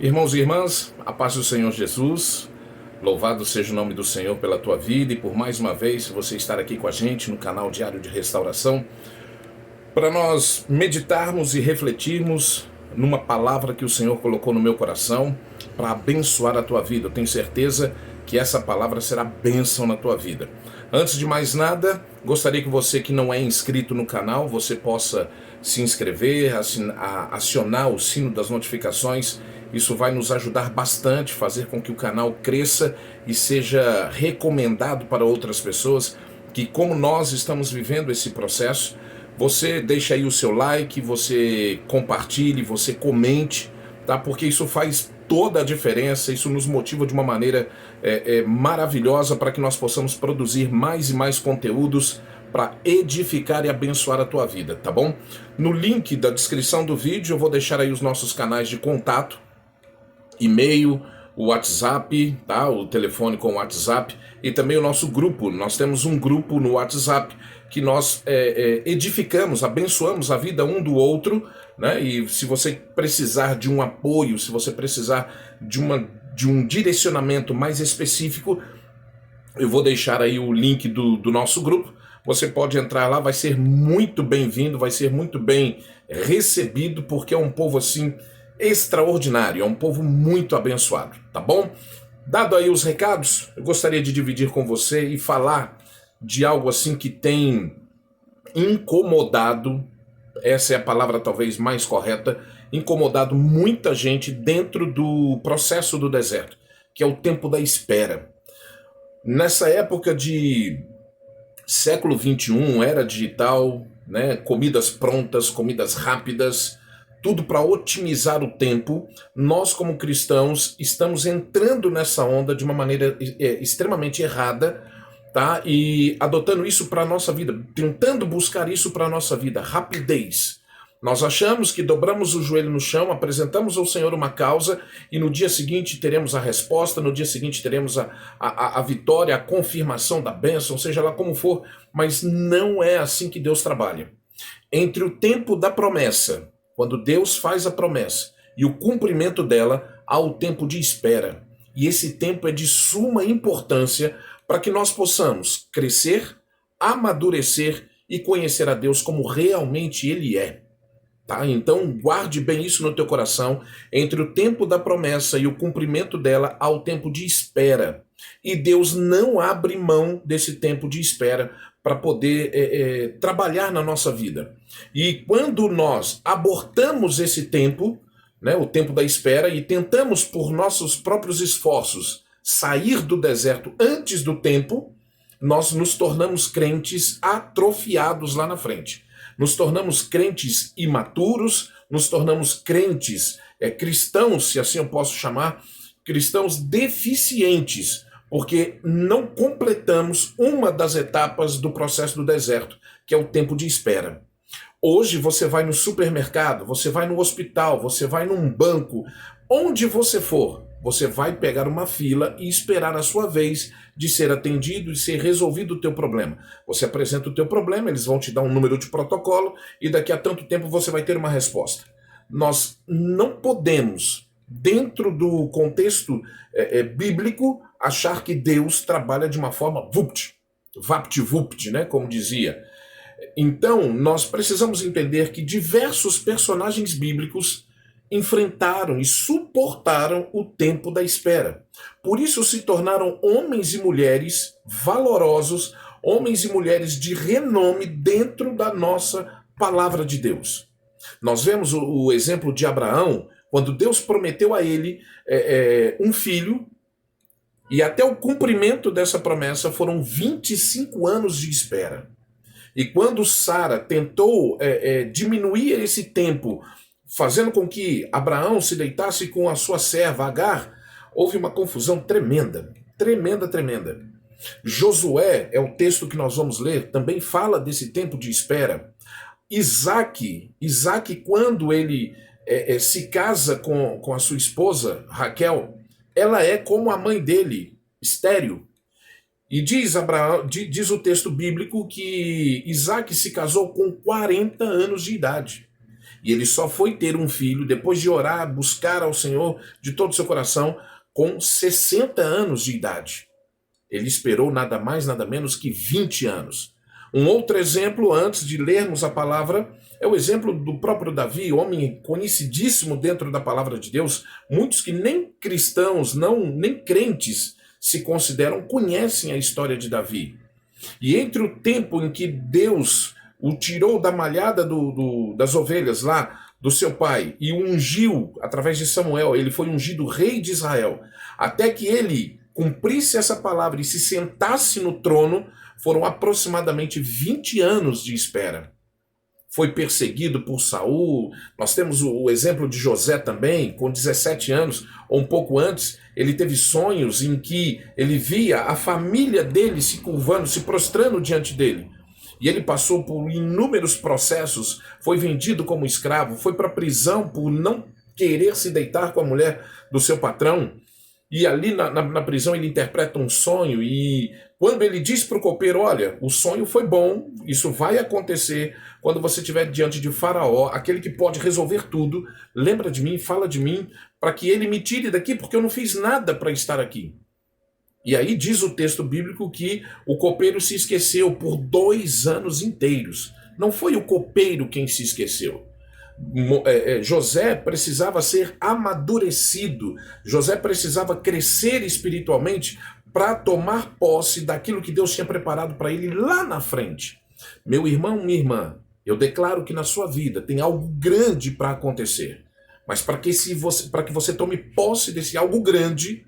Irmãos e irmãs, a paz do Senhor Jesus, louvado seja o nome do Senhor pela tua vida e por mais uma vez você estar aqui com a gente no canal Diário de Restauração, para nós meditarmos e refletirmos numa palavra que o Senhor colocou no meu coração para abençoar a tua vida. Eu tenho certeza que essa palavra será bênção na tua vida. Antes de mais nada, gostaria que você que não é inscrito no canal, você possa se inscrever, acionar o sino das notificações. Isso vai nos ajudar bastante, fazer com que o canal cresça e seja recomendado para outras pessoas que, como nós estamos vivendo esse processo, você deixa aí o seu like, você compartilhe, você comente, tá? Porque isso faz toda a diferença, isso nos motiva de uma maneira maravilhosa para que nós possamos produzir mais e mais conteúdos para edificar e abençoar a tua vida, tá bom? No link da descrição do vídeo eu vou deixar aí os nossos canais de contato, e-mail, o WhatsApp, tá? O telefone com o WhatsApp e também o nosso grupo. Nós temos um grupo no WhatsApp que nós edificamos, abençoamos a vida um do outro, né? E se você precisar de um apoio, se você precisar de um direcionamento mais específico, eu vou deixar aí o link do nosso grupo. Você pode entrar lá, vai ser muito bem-vindo, vai ser muito bem recebido, porque é um povo assim extraordinário, é um povo muito abençoado, tá bom? Dado aí os recados, eu gostaria de dividir com você e falar de algo assim que tem incomodado, essa é a palavra talvez mais correta, incomodado muita gente dentro do processo do deserto, que é o tempo da espera. Nessa época de século XXI, era digital, né, comidas prontas, comidas rápidas, tudo para otimizar o tempo, nós como cristãos estamos entrando nessa onda de uma maneira extremamente errada, tá? E adotando isso para a nossa vida, tentando buscar isso para a nossa vida, rapidez. Nós achamos que dobramos o joelho no chão, apresentamos ao Senhor uma causa e no dia seguinte teremos a resposta, no dia seguinte teremos a vitória, a confirmação da bênção, seja lá como for, mas não é assim que Deus trabalha. Entre o tempo da promessa, quando Deus faz a promessa, e o cumprimento dela, há o tempo de espera. E esse tempo é de suma importância para que nós possamos crescer, amadurecer e conhecer a Deus como realmente Ele é. Tá? Então guarde bem isso no teu coração. Entre o tempo da promessa e o cumprimento dela, há o tempo de espera. E Deus não abre mão desse tempo de espera para poder trabalhar na nossa vida. E quando nós abortamos esse tempo, né, o tempo da espera, e tentamos por nossos próprios esforços sair do deserto antes do tempo, nós nos tornamos crentes atrofiados lá na frente. Nos tornamos crentes imaturos, nos tornamos crentes cristãos, se assim eu posso chamar, cristãos deficientes, porque não completamos uma das etapas do processo do deserto, que é o tempo de espera. Hoje você vai no supermercado, você vai no hospital, você vai num banco, onde você for, você vai pegar uma fila e esperar a sua vez de ser atendido e ser resolvido o teu problema. Você apresenta o teu problema, eles vão te dar um número de protocolo e daqui a tanto tempo você vai ter uma resposta. Nós não podemos, dentro do contexto bíblico, achar que Deus trabalha de uma forma vapt-vupt, né, como dizia. Então, nós precisamos entender que diversos personagens bíblicos enfrentaram e suportaram o tempo da espera. Por isso se tornaram homens e mulheres valorosos, homens e mulheres de renome dentro da nossa palavra de Deus. Nós vemos o exemplo de Abraão, quando Deus prometeu a ele um filho, e até o cumprimento dessa promessa foram 25 anos de espera. E quando Sara tentou diminuir esse tempo, fazendo com que Abraão se deitasse com a sua serva Agar, houve uma confusão tremenda, tremenda, tremenda. Josué, é o texto que nós vamos ler, também fala desse tempo de espera. Isaac, quando ele se casa com a sua esposa, Raquel, ela é como a mãe dele, estéril. E diz o texto bíblico que Isaac se casou com 40 anos de idade. E ele só foi ter um filho depois de orar, buscar ao Senhor de todo o seu coração, com 60 anos de idade. Ele esperou nada mais, nada menos que 20 anos. Um outro exemplo, antes de lermos a palavra, é o exemplo do próprio Davi, homem conhecidíssimo dentro da palavra de Deus. Muitos que nem cristãos, nem crentes se consideram, conhecem a história de Davi. E entre o tempo em que Deus o tirou da malhada das ovelhas lá do seu pai e o ungiu através de Samuel, ele foi ungido rei de Israel, até que ele cumprisse essa palavra e se sentasse no trono, foram aproximadamente 20 anos de espera. Foi perseguido por Saul. Nós temos o exemplo de José também, com 17 anos, ou um pouco antes, ele teve sonhos em que ele via a família dele se curvando, se prostrando diante dele. E ele passou por inúmeros processos, foi vendido como escravo, foi para a prisão por não querer se deitar com a mulher do seu patrão. E ali na prisão ele interpreta um sonho, e quando ele diz para o copeiro, olha, o sonho foi bom, isso vai acontecer quando você estiver diante de Faraó, aquele que pode resolver tudo, lembra de mim, fala de mim, para que ele me tire daqui, porque eu não fiz nada para estar aqui. E aí diz o texto bíblico que o copeiro se esqueceu por 2 anos inteiros. Não foi o copeiro quem se esqueceu. José precisava ser amadurecido, José precisava crescer espiritualmente para tomar posse daquilo que Deus tinha preparado para ele lá na frente. Meu irmão, minha irmã, eu declaro que na sua vida tem algo grande para acontecer, mas para que você tome posse desse algo grande,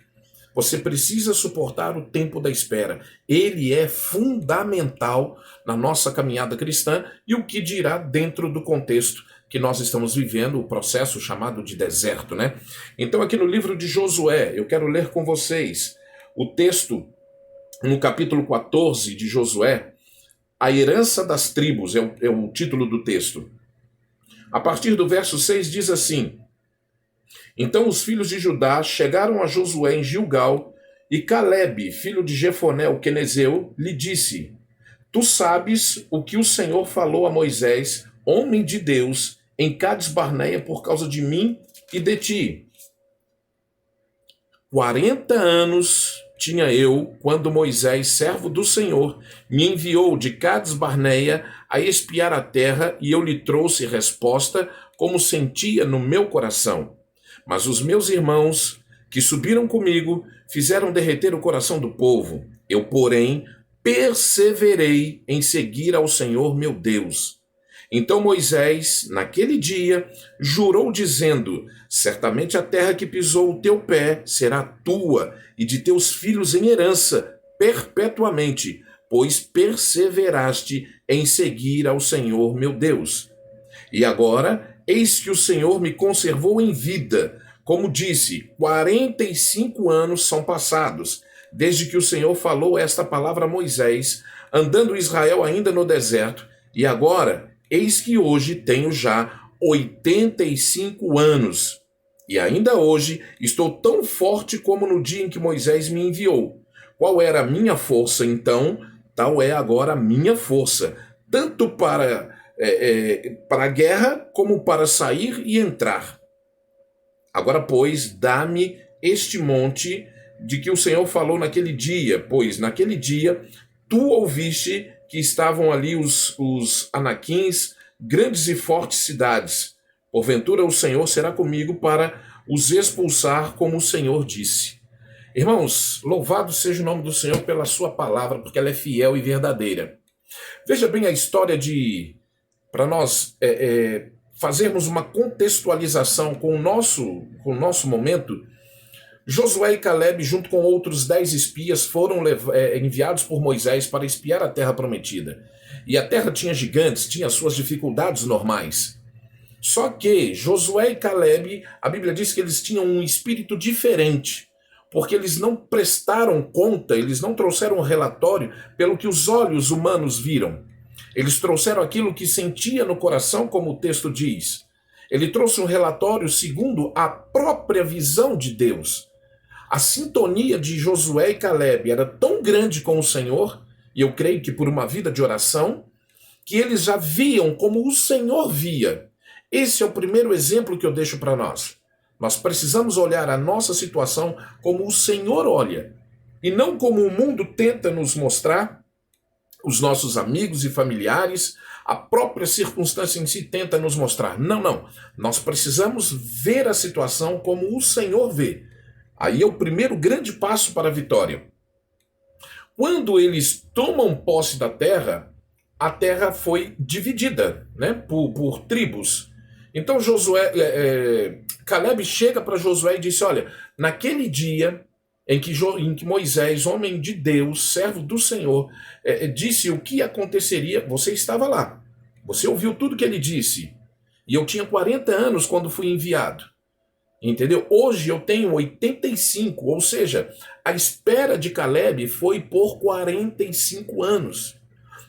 você precisa suportar o tempo da espera. Ele é fundamental na nossa caminhada cristã, e o que dirá dentro do contexto que nós estamos vivendo, o processo chamado de deserto, né? Então aqui no livro de Josué, eu quero ler com vocês o texto no capítulo 14 de Josué, a herança das tribos, é o título do texto. A partir do verso 6 diz assim: Então os filhos de Judá chegaram a Josué em Gilgal, e Calebe, filho de Jefoné, o quenezeu, lhe disse: Tu sabes o que o Senhor falou a Moisés, homem de Deus, em Cades Barneia, por causa de mim e de ti. 40 anos tinha eu quando Moisés, servo do Senhor, me enviou de Cades Barneia a espiar a terra, e eu lhe trouxe resposta como sentia no meu coração. Mas os meus irmãos, que subiram comigo, fizeram derreter o coração do povo. Eu, porém, perseverei em seguir ao Senhor meu Deus. Então Moisés, naquele dia, jurou dizendo: Certamente a terra que pisou o teu pé será tua e de teus filhos em herança, perpetuamente, pois perseveraste em seguir ao Senhor meu Deus. E agora, eis que o Senhor me conservou em vida. Como disse, 45 anos são passados, desde que o Senhor falou esta palavra a Moisés, andando Israel ainda no deserto, e agora, eis que hoje tenho já 85 anos. E ainda hoje estou tão forte como no dia em que Moisés me enviou. Qual era a minha força então? Tal é agora a minha força, tanto para a guerra como para sair e entrar. Agora, pois, dá-me este monte de que o Senhor falou naquele dia, pois naquele dia tu ouviste que estavam ali os anaquins, grandes e fortes cidades. Porventura o Senhor será comigo para os expulsar, como o Senhor disse. Irmãos, louvado seja o nome do Senhor pela sua palavra, porque ela é fiel e verdadeira. Veja bem a história para nós fazermos uma contextualização com o nosso momento. Josué e Calebe, junto com outros 10 espias, foram enviados por Moisés para espiar a terra prometida. E a terra tinha gigantes, tinha suas dificuldades normais. Só que Josué e Calebe, a Bíblia diz que eles tinham um espírito diferente, porque eles não prestaram conta, eles não trouxeram um relatório pelo que os olhos humanos viram. Eles trouxeram aquilo que sentia no coração, como o texto diz. Ele trouxe um relatório segundo a própria visão de Deus. A sintonia de Josué e Calebe era tão grande com o Senhor, e eu creio que por uma vida de oração, que eles já viam como o Senhor via. Esse é o primeiro exemplo que eu deixo para nós. Nós precisamos olhar a nossa situação como o Senhor olha, e não como o mundo tenta nos mostrar, os nossos amigos e familiares, a própria circunstância em si tenta nos mostrar. Não, não. Nós precisamos ver a situação como o Senhor vê. Aí é o primeiro grande passo para a vitória. Quando eles tomam posse da terra, a terra foi dividida, né, por tribos. Então Caleb chega para Josué e disse, olha, naquele dia em que Moisés, homem de Deus, servo do Senhor, disse o que aconteceria, você estava lá. Você ouviu tudo que ele disse. E eu tinha 40 anos quando fui enviado. Entendeu? Hoje eu tenho 85, ou seja, a espera de Caleb foi por 45 anos.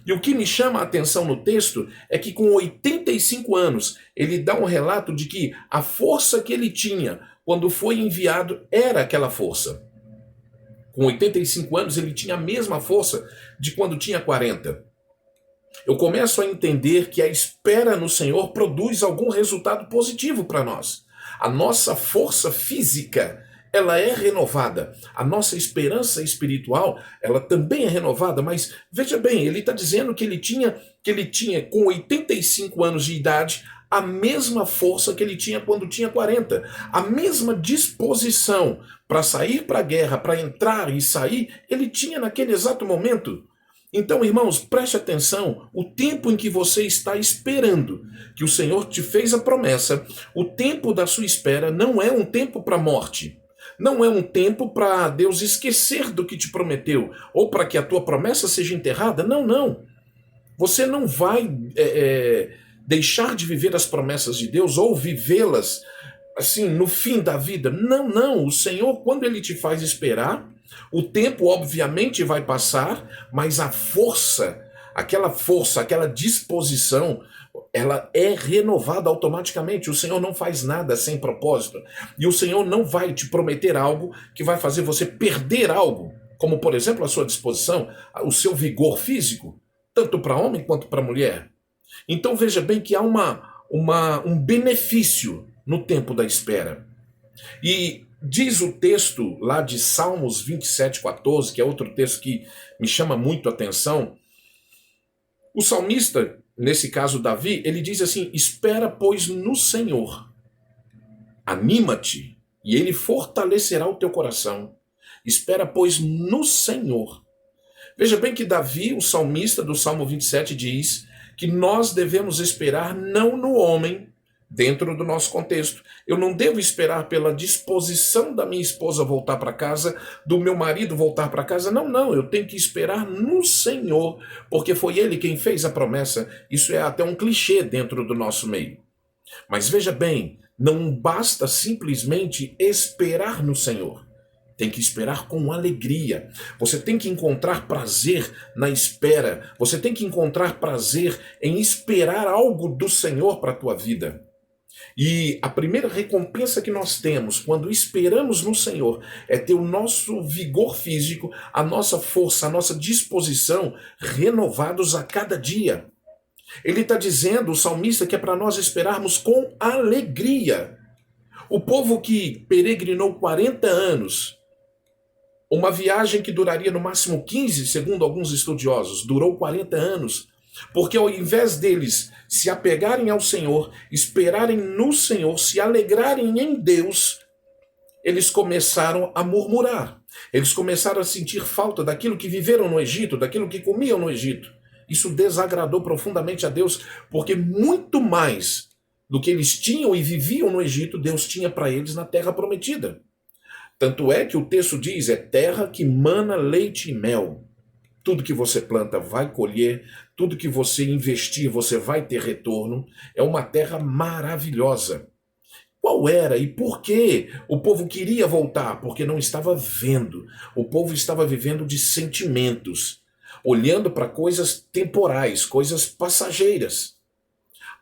E o que me chama a atenção no texto é que com 85 anos, ele dá um relato de que a força que ele tinha quando foi enviado era aquela força. Com 85 anos, ele tinha a mesma força de quando tinha 40. Eu começo a entender que a espera no Senhor produz algum resultado positivo para nós. A nossa força física, ela é renovada. A nossa esperança espiritual, ela também é renovada. Mas veja bem, ele está dizendo que ele tinha com 85 anos de idade a mesma força que ele tinha quando tinha 40. A mesma disposição para sair para a guerra, para entrar e sair, ele tinha naquele exato momento. Então, irmãos, preste atenção, o tempo em que você está esperando, que o Senhor te fez a promessa, o tempo da sua espera não é um tempo para a morte. Não é um tempo para Deus esquecer do que te prometeu, ou para que a tua promessa seja enterrada. Não, não. Você não vai deixar de viver as promessas de Deus ou vivê-las assim no fim da vida. Não, não. O Senhor, quando Ele te faz esperar, o tempo obviamente vai passar, mas a força, aquela disposição, ela é renovada automaticamente. O Senhor não faz nada sem propósito. E o Senhor não vai te prometer algo que vai fazer você perder algo, como por exemplo a sua disposição, o seu vigor físico, tanto para homem quanto para mulher. Então veja bem que há um benefício no tempo da espera. E diz o texto lá de Salmos 27:14, que é outro texto que me chama muito a atenção. O salmista, nesse caso Davi, ele diz assim: espera, pois, no Senhor. Anima-te, e ele fortalecerá o teu coração. Espera, pois, no Senhor. Veja bem que Davi, o salmista do Salmo 27, diz que nós devemos esperar não no homem, dentro do nosso contexto. Eu não devo esperar pela disposição da minha esposa voltar para casa, do meu marido voltar para casa. Não, não. Eu tenho que esperar no Senhor, porque foi Ele quem fez a promessa. Isso é até um clichê dentro do nosso meio. Mas veja bem, não basta simplesmente esperar no Senhor. Tem que esperar com alegria. Você tem que encontrar prazer na espera. Você tem que encontrar prazer em esperar algo do Senhor para a tua vida. E a primeira recompensa que nós temos quando esperamos no Senhor é ter o nosso vigor físico, a nossa força, a nossa disposição renovados a cada dia. Ele está dizendo, o salmista, que é para nós esperarmos com alegria. O povo que peregrinou 40 anos, uma viagem que duraria no máximo 15, segundo alguns estudiosos, durou 40 anos, porque ao invés deles se apegarem ao Senhor, esperarem no Senhor, se alegrarem em Deus, eles começaram a murmurar. Eles começaram a sentir falta daquilo que viveram no Egito, daquilo que comiam no Egito. Isso desagradou profundamente a Deus, porque muito mais do que eles tinham e viviam no Egito, Deus tinha para eles na terra prometida. Tanto é que o texto diz, é terra que mana leite e mel. Tudo que você planta vai colher, tudo que você investir você vai ter retorno. É uma terra maravilhosa. Qual era e por que o povo queria voltar? Porque não estava vendo. O povo estava vivendo de sentimentos, olhando para coisas temporais, coisas passageiras.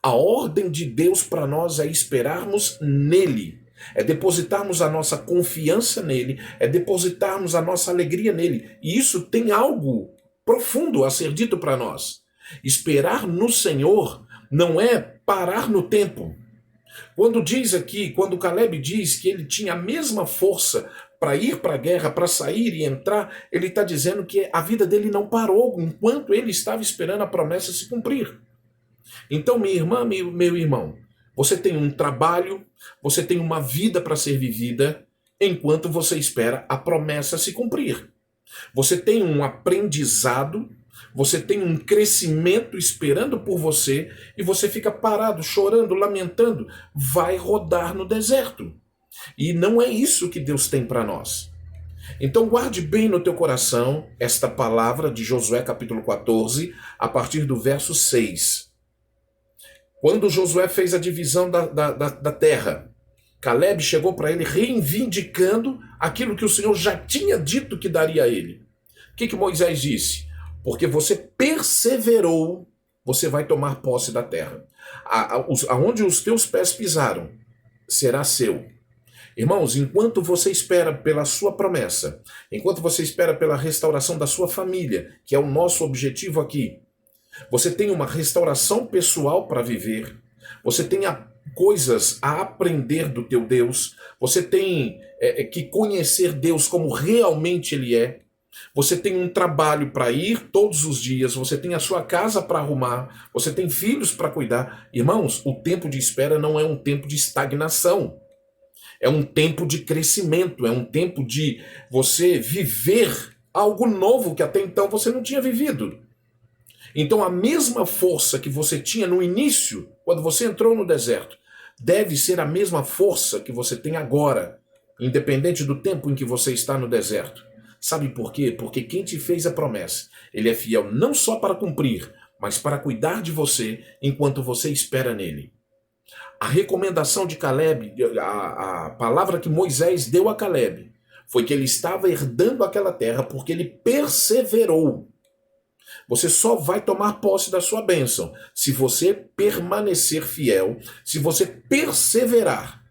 A ordem de Deus para nós é esperarmos nele. É depositarmos a nossa confiança nele, é depositarmos a nossa alegria nele. E isso tem algo profundo a ser dito para nós. Esperar no Senhor não é parar no tempo. Quando diz aqui, quando Caleb diz que ele tinha a mesma força para ir para a guerra, para sair e entrar, ele está dizendo que a vida dele não parou enquanto ele estava esperando a promessa se cumprir. Então, minha irmã, meu irmão, você tem um trabalho, você tem uma vida para ser vivida, enquanto você espera a promessa se cumprir. Você tem um aprendizado, você tem um crescimento esperando por você, e você fica parado, chorando, lamentando, vai rodar no deserto. E não é isso que Deus tem para nós. Então guarde bem no teu coração esta palavra de Josué capítulo 14, a partir do verso 6. Quando Josué fez a divisão da terra, Caleb chegou para ele reivindicando aquilo que o Senhor já tinha dito que daria a ele. O que Moisés disse? Porque você perseverou, você vai tomar posse da terra. Aonde os teus pés pisaram, será seu. Irmãos, enquanto você espera pela sua promessa, enquanto você espera pela restauração da sua família, que é o nosso objetivo aqui, você tem uma restauração pessoal para viver, você tem coisas a aprender do teu Deus, você tem que conhecer Deus como realmente Ele é, você tem um trabalho para ir todos os dias, você tem a sua casa para arrumar, você tem filhos para cuidar. Irmãos, o tempo de espera não é um tempo de estagnação. É um tempo de crescimento, é um tempo de você viver algo novo que até então você não tinha vivido. Então a mesma força que você tinha no início, quando você entrou no deserto, deve ser a mesma força que você tem agora, independente do tempo em que você está no deserto. Sabe por quê? Porque quem te fez a promessa, ele é fiel não só para cumprir, mas para cuidar de você enquanto você espera nele. A recomendação de Caleb, a palavra que Moisés deu a Caleb, foi que ele estava herdando aquela terra porque ele perseverou. Você só vai tomar posse da sua bênção se você permanecer fiel, se você perseverar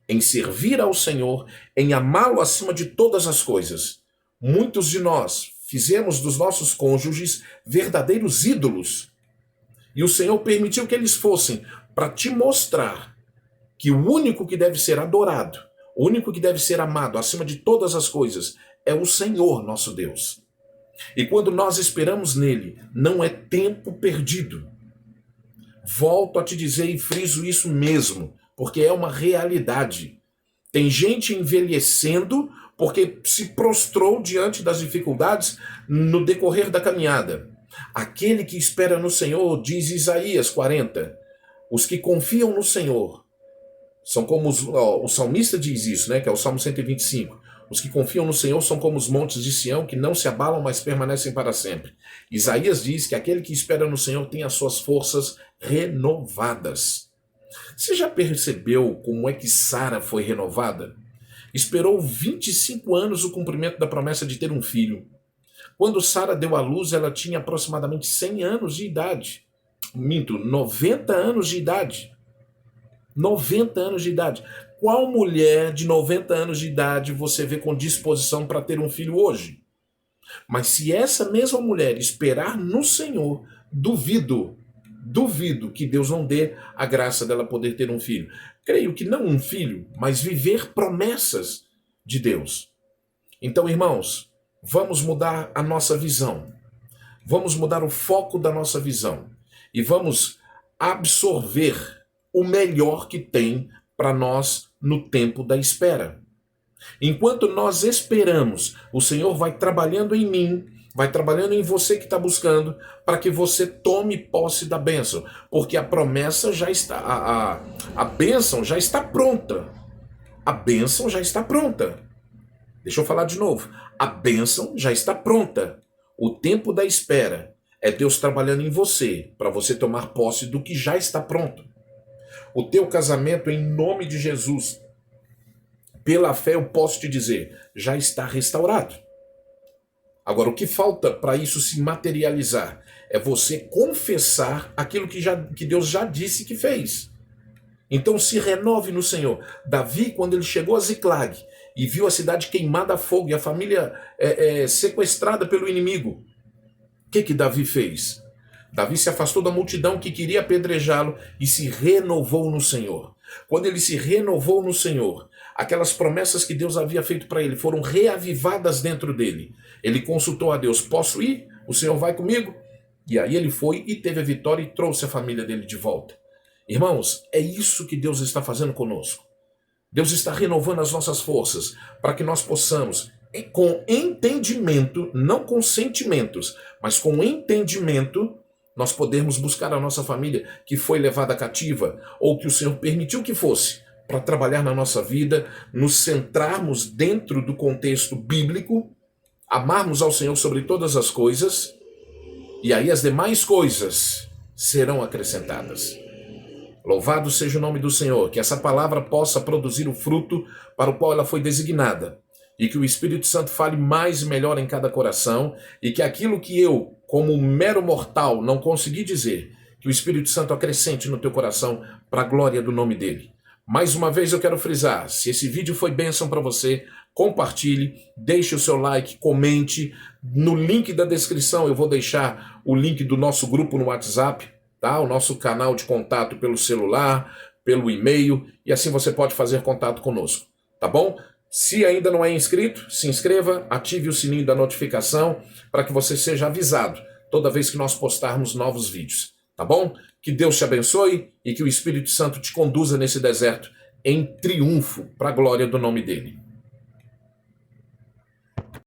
em servir ao Senhor, em amá-lo acima de todas as coisas. Muitos de nós fizemos dos nossos cônjuges verdadeiros ídolos. E o Senhor permitiu que eles fossem para te mostrar que o único que deve ser adorado, o único que deve ser amado acima de todas as coisas é o Senhor nosso Deus. E quando nós esperamos nele, não é tempo perdido. Volto a te dizer e friso isso mesmo, porque é uma realidade. Tem gente envelhecendo porque se prostrou diante das dificuldades no decorrer da caminhada. Aquele que espera no Senhor, diz Isaías 40, os que confiam no Senhor são como o salmista diz isso, né, que é o Salmo 125. Os que confiam no Senhor são como os montes de Sião, que não se abalam, mas permanecem para sempre. Isaías diz que aquele que espera no Senhor tem as suas forças renovadas. Você já percebeu como é que Sara foi renovada? Esperou 25 anos o cumprimento da promessa de ter um filho. Quando Sara deu à luz, ela tinha aproximadamente 100 anos de idade. 90 anos de idade. 90 anos de idade. Qual mulher de 90 anos de idade você vê com disposição para ter um filho hoje? Mas se essa mesma mulher esperar no Senhor, duvido que Deus não dê a graça dela poder ter um filho. Creio que não um filho, mas viver promessas de Deus. Então, irmãos, vamos mudar a nossa visão. Vamos mudar o foco da nossa visão. E vamos absorver o melhor que tem para nós no tempo da espera. Enquanto nós esperamos, o Senhor vai trabalhando em mim, vai trabalhando em você que está buscando, para que você tome posse da bênção, porque a promessa já está, a bênção já está pronta. A bênção já está pronta. Deixa eu falar de novo. A bênção já está pronta. O tempo da espera é Deus trabalhando em você, para você tomar posse do que já está pronto. O teu casamento, em nome de Jesus, pela fé eu posso te dizer, já está restaurado. Agora, o que falta para isso se materializar é você confessar aquilo que Deus já disse que fez. Então se renove no Senhor. Davi, quando ele chegou a Ziclag e viu a cidade queimada a fogo e a família sequestrada pelo inimigo, o que Davi fez? Davi se afastou da multidão que queria apedrejá-lo e se renovou no Senhor. quando ele se renovou no Senhor, aquelas promessas que Deus havia feito para ele foram reavivadas dentro dele. Ele consultou a Deus: posso ir? O Senhor vai comigo? E aí ele foi e teve a vitória e trouxe a família dele de volta. Irmãos, é isso que Deus está fazendo conosco. Deus está renovando as nossas forças para que nós possamos, com entendimento, não com sentimentos, mas com entendimento, nós podermos buscar a nossa família que foi levada cativa ou que o Senhor permitiu que fosse para trabalhar na nossa vida, nos centrarmos dentro do contexto bíblico, amarmos ao Senhor sobre todas as coisas, e aí as demais coisas serão acrescentadas. Louvado seja o nome do Senhor, que essa palavra possa produzir o fruto para o qual ela foi designada, e que o Espírito Santo fale mais e melhor em cada coração, e que aquilo que eu, como um mero mortal, não consegui dizer, que o Espírito Santo acrescente no teu coração para a glória do nome dele. Mais uma vez eu quero frisar, se esse vídeo foi bênção para você, compartilhe, deixe o seu like, comente. No link da descrição eu vou deixar o link do nosso grupo no WhatsApp, tá? O nosso canal de contato pelo celular, pelo e-mail, e assim você pode fazer contato conosco, tá bom? Se ainda não é inscrito, se inscreva, ative o sininho da notificação para que você seja avisado toda vez que nós postarmos novos vídeos, tá bom? Que Deus te abençoe e que o Espírito Santo te conduza nesse deserto em triunfo para a glória do nome dele.